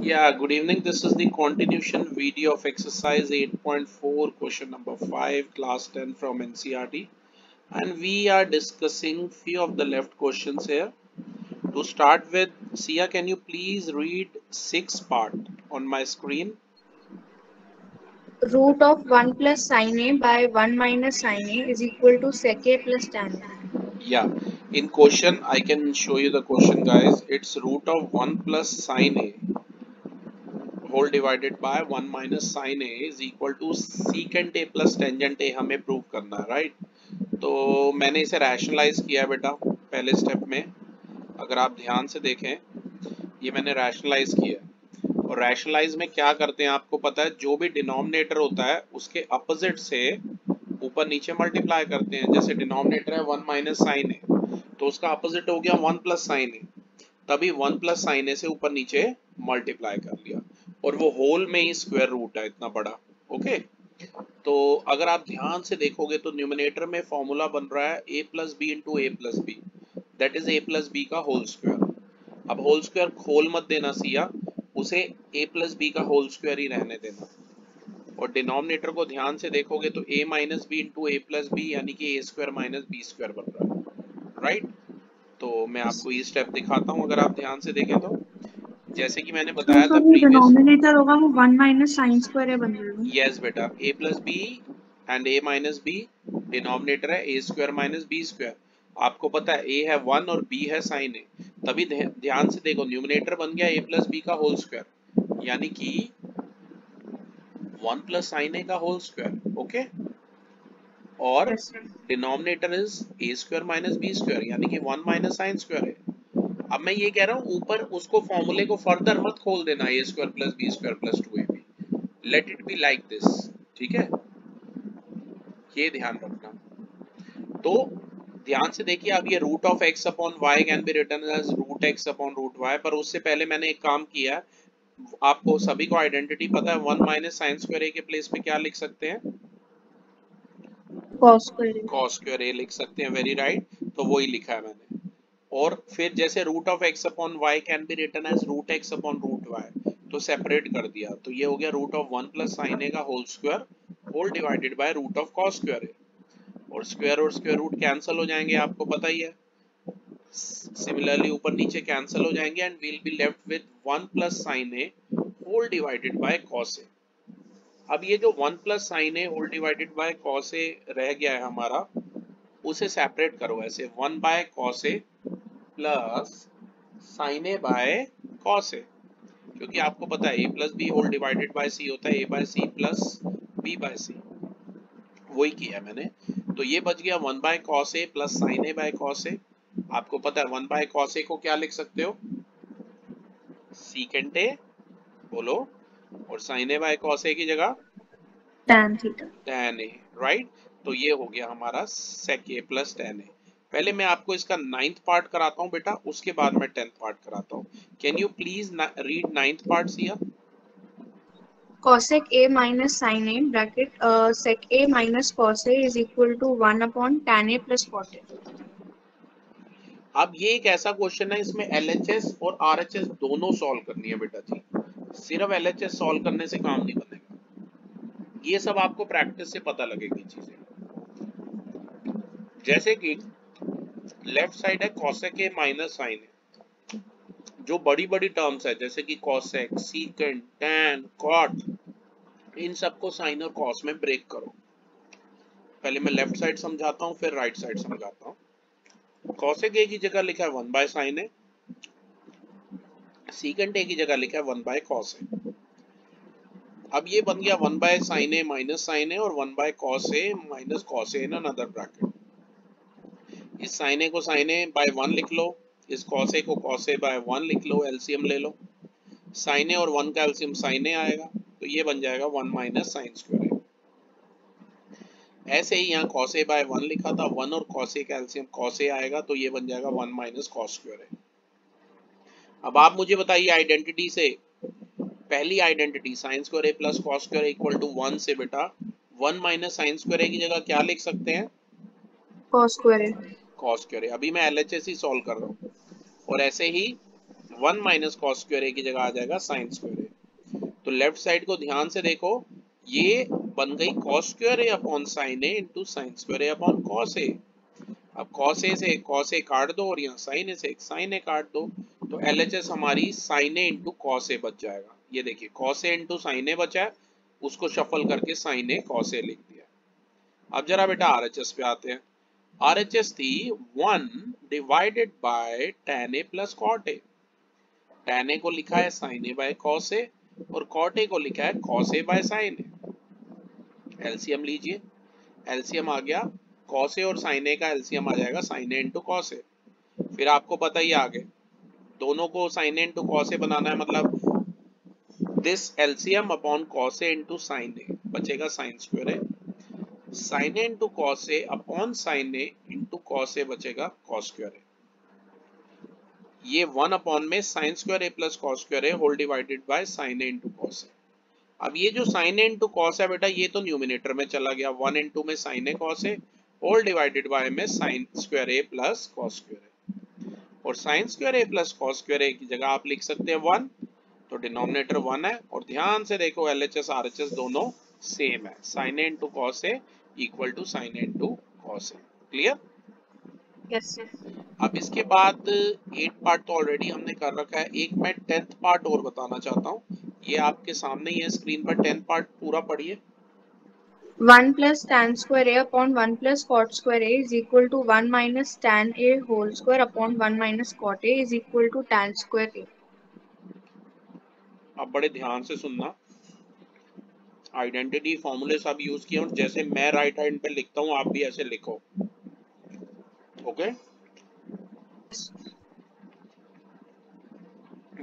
Yeah, good evening. This is the continuation video of exercise 8.4, question number 5, class 10 from NCERT. And we are discussing few of the left questions here. To start with, Sia, can you please read 6th part on my screen? Root of 1 plus sin A by 1 minus sin A is equal to sec A plus tan A. Yeah, in question, I can show you the question, guys. It's root of 1 plus sin A whole divided by 1 minus sin A is equal to secant A plus tangent A हमें prove करना है, right? तो मैंने इसे rationalise किया बेटा पहले step में। अगर आप ध्यान से देखें, ये मैंने रैशनलाइज किया। और रैशनलाइज में क्या करते हैं आपको पता है, जो भी डिनोमिनेटर होता है उसके अपोजिट से ऊपर नीचे मल्टीप्लाई करते हैं। जैसे डिनोमिनेटर है 1 माइनस साइन ए, तो उसका अपोजिट हो गया 1 प्लस साइन ए, तभी 1 प्लस साइन ए से ऊपर नीचे मल्टीप्लाई कर लिया, और वो होल में ही स्क्वायर रूट है इतना बड़ा। ओके, तो अगर आप ध्यान से देखोगे तो न्यूमरेटर में फॉर्मूला बन रहा है a plus B into A plus B, that is a plus B का होल स्क्वायर। अब होल स्क्वायर खोल मत देना सिया, उसे a प्लस बी का होल स्क्वायर ही रहने देना। और डिनोमिनेटर को ध्यान से देखोगे तो a minus B into A plus B, यानी कि a square minus B square बन रहा है, राइट? तो मैं आपको ये स्टेप दिखाता हूँ, अगर आप ध्यान से देखें तो जैसे कि मैंने बताया तो था जो प्रीवियस। डिनोमिनेटर होगा वो 1 माइनस साइन स्क्वायर ए बन जाएगा। यस बेटा, a plus B and a minus B, denominator है a square minus B square. आपको पता है a है 1 और b है साइन ए, तभी ध्यान से देखो न्यूमरेटर बन गया a प्लस बी का होल स्क्वायर, यानी कि 1 प्लस साइन ए का होल स्क्वायर। ओके, और yes sir. Denominator is a square minus B square, यानी कि 1 माइनस साइन स्क्वायर है। अब मैं ये कह रहा हूँ ऊपर उसको फॉर्मूले को फर्दर मत खोल देना, a square plus B square plus 2ab, let it be like this, ठीक है? ये ध्यान रखना। तो ध्यान से देखिए, अब ये root of x upon Y can be written as root x upon root Y, पर उससे पहले मैंने एक काम किया। आपको सभी को आइडेंटिटी पता है, 1 माइनस साइन स्क्वायर ए के प्लेस पे क्या लिख सकते हैं? कॉस स्क्वायर ए। कॉस स्क्वायर ए लिख सकते हैं, वेरी राइट। तो वही लिखा है मैंने। और फिर जैसे root of x upon Y can be written as root x upon root y, तो सेपरेट कर दिया, तो ये हो गया root of 1 plus sine A का whole square whole divided by root of cos square A. और स्क्वायर रूट कैंसिल हो जाएंगे, आपको पता ही है। सिमिलरली ऊपर नीचे कैंसिल हो जाएंगे and we'll be left with 1 plus sine A whole divided by cos A. अब ये जो 1 plus sine A whole divided by cos A रह गया है हमारा, उसे सेपरेट करो ऐसे, 1 by cos A plus sine A by cos A, क्योंकि आपको पता है a plus B whole divided by C होता है a by C plus b by C, वही किया मैंने। तो ये बच गया 1 by cos A plus sine A by cos A. आपको पता है 1 बाय कॉस ए को क्या लिख सकते हो? सीकेंट ए, बोलो। और साइन ए बाय कॉस ए की जगह tan थीटा। tan ए, राइट? तो ये हो गया हमारा sec a प्लस tan ए। पहले मैं आपको इसका 9th पार्ट कराता हूँ बेटा, उसके बाद मैं 10th पार्ट कराता हूँ। Can you please read 9th part Siya? cosec a minus sin a bracket sec a minus cos a is equal to 1 upon tan a plus cot a। अब ये एक ऐसा क्वेश्चन है, इसमें LHS और RHS दोनों सॉल्व करनी है बेटा जी, सिर्फ LHS सॉल्व करने से काम नहीं बनेगा। ये सब आपको प्रैक्टिस से पता लगेगी चीजें। जैसे कि लेफ्ट साइड है cosec a minus sin a, जो बड़ी बड़ी टर्म्स है जैसे कि cosec, secant, tan, cot, इन सबको साइन और कॉस में ब्रेक करो। पहले मैं लेफ्ट साइड समझाता हूँ, फिर राइट साइड समझाता हूँ। cosec a की जगह लिखा है 1 by sine A, secant a की जगह लिखा है 1 बाय कॉस ए। अब ये बन गया 1 by sine A minus sine A और 1 by cos A minus cos A in another bracket. इस साइन ए को साइन ए बाय 1 लिख लो, इस कॉस ए को कॉस ए बाय 1 लिख लो, एलसीएम ले लो। साइन ए और 1 का एलसीएम साइन ए आएगा, तो ये बन जाएगा 1 माइनस साइन स्क्वायर ए। ऐसे ही यहाँ कॉस ए बाय 1 लिखा था, 1 और कॉस ए का एलसीएम कॉस ए आएगा, तो ये बन जाएगा 1 माइनस कॉस स्क्वायर ए। अब आप मुझे बताइए आइडेंटिटी से, पहली identity sine square A plus cos square equal to 1 से बेटा 1 माइनस साइन स्क्वायर ए की जगह क्या लिख सकते हैं? cos स्क्वायर ए। कॉस स्क्वायर ए। अभी मैं एलएचएस ही सॉल्व कर रहा हूँ। और ऐसे ही 1 माइनस कॉस स्क्वायर ए की जगह आ जाएगा साइन स्क्वायर ए। तो लेफ्ट साइड को ध्यान से देखो, ये बन गई cos square A upon sine A into sine square A upon cos A. अब कॉस ए से कॉस ए काट दो और यहाँ साइन ए से साइन ए काट दो, तो एलएचएस हमारी sign A into cos A बच जाएगा। ये देखिए कॉस ए इंटू साइन ए बचा है, उसको शफल करके साइन ए कॉस ए लिख दिया। अब जरा बेटा आरएचएस पे आते हैं। आरएचएस थी 1 divided by tan a plus cot a। tan a को लिखा है sin a by cos a और cot a को लिखा है cos a by sin a। LCM लीजिए, एलसीएम आ गया cos a और sin a का एलसीएम आ जाएगा sin a into cos a। फिर आपको पता ही आगे दोनों को sin a into cos a बनाना है, मतलब this LCM upon cos a into sin a बचेगा sin square a। sin a into cos a upon sin a into cos a बचेगा cos स्क्वायर a। ये 1 अपॉन में sin square a plus cos square a whole divided by sin a into cos a। अब ये जो sin a into cos है बेटा, ये तो न्यूमिनेटर में चला गया, 1 इंटू में sin a cos a whole divided by में sin square a plus cos square a। और sin square a plus cos square a की जगह आप लिख सकते हैं 1, तो डिनोमिनेटर 1 है। और ध्यान से देखो एलएचएस आरएचएस दोनों सेम है, sin a into cos a equal to sin a into cos a। Clear? Yes sir. अब इसके बाद 8 पार्ट तो ऑलरेडी हमने कर रखा है, एक मैं 10th पार्ट और बताना चाहता हूँ। ये आपके सामने ही है स्क्रीन पर, 10th पार्ट पूरा पढ़िए। 1 plus tan square a upon 1 plus cot square a is equal to 1 minus tan a whole square upon 1 minus cot a is equal to tan square a। अब बड़े ध्यान से सुनना, आइडेंटिटी फॉर्मूले सब यूज किए और जैसे मैं राइट हैंड पे लिखता हूँ आप भी ऐसे लिखो, okay?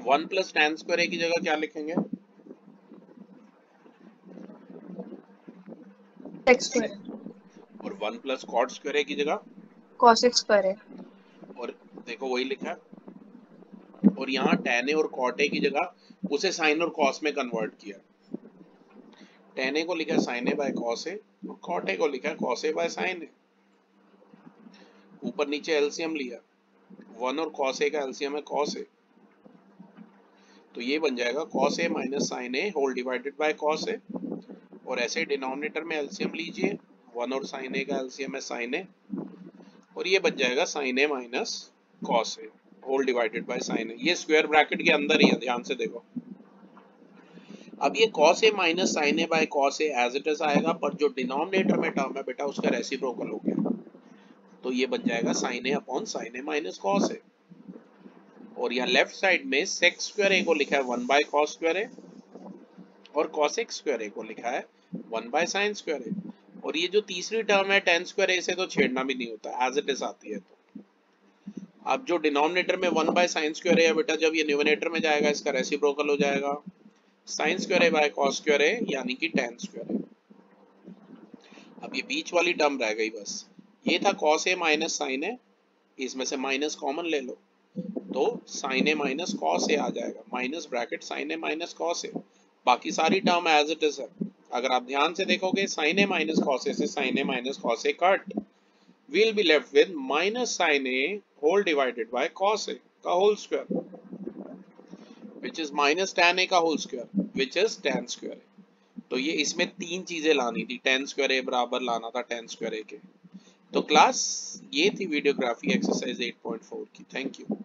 1 plus tan square a की जगह क्या लिखेंगे? Sec square और 1 प्लस cot स्क्वायर a की जगह, cosec square a। और देखो वही लिखा है। और यहाँ tan a और cot a की जगह उसे sin और cos में कन्वर्ट किया। tan a को लिखा है sin a by cos a और cot a को लिखा है cos a by sin a। ऊपर नीचे एलसीएम लिया, 1 और cos a का एलसीएम है cos a, तो ये बन जाएगा cos a minus sin a whole divided by cos a। और ऐसे डिनोमिनेटर में एलसीएम लीजिए, 1 और sin a का एलसीएम है sin a, और ये बन जाएगा sin a minus cos a whole divided by sin a। ये स्क्वायर ब्रैकेट के अंदर ही है, ध्यान से देखो। अब ये cos a minus sin a by cos a as it is आएगा, पर जो डिनोमिनेटर में टर्म है बेटा उसका रेसिप्रोकल हो गया, तो ये बन जाएगा sin a upon sin a minus cos a। और यहाँ लेफ्ट साइड में sec स्क्वायर a को लिखा है 1 बाय cos स्क्वायर a और cosec स्क्वायर a को लिखा है 1 बाय sin स्क्वायर a। और ये जो तीसरी टर्म है tan स्क्वायर a से तो छेड़ना भी नहीं होता, एज इट इज आती है। तो अब जो डिनोमिनेटर में 1 बाय sin स्क्वायर a है बेटा, जब ये न्यूमिनेटर में जाएगा इसका रेसिप्रोकल हो जाएगा sin square a by cos square a यानी कि tan स्क्वायर a। अब ये बीच वाली टर्म रह गई बस, ये था cos a minus sin a, इसमें से माइनस कॉमन ले लो तो sin a minus cos a आ जाएगा, minus bracket sin a minus cos a। बाकी सारी टर्म एज इट इज है। अगर आप ध्यान से देखोगे sin a minus cos a से sin a minus cos a cut, we'll be left with minus sin a whole divided by cos a का whole square, which is minus tan a का whole square, which is tan square a। तो ये इसमें तीन चीजें लानी थी, tan square a बराबर लाना था tan square a के। तो क्लास ये थी वीडियोग्राफी एक्सरसाइज 8.4 की। Thank you.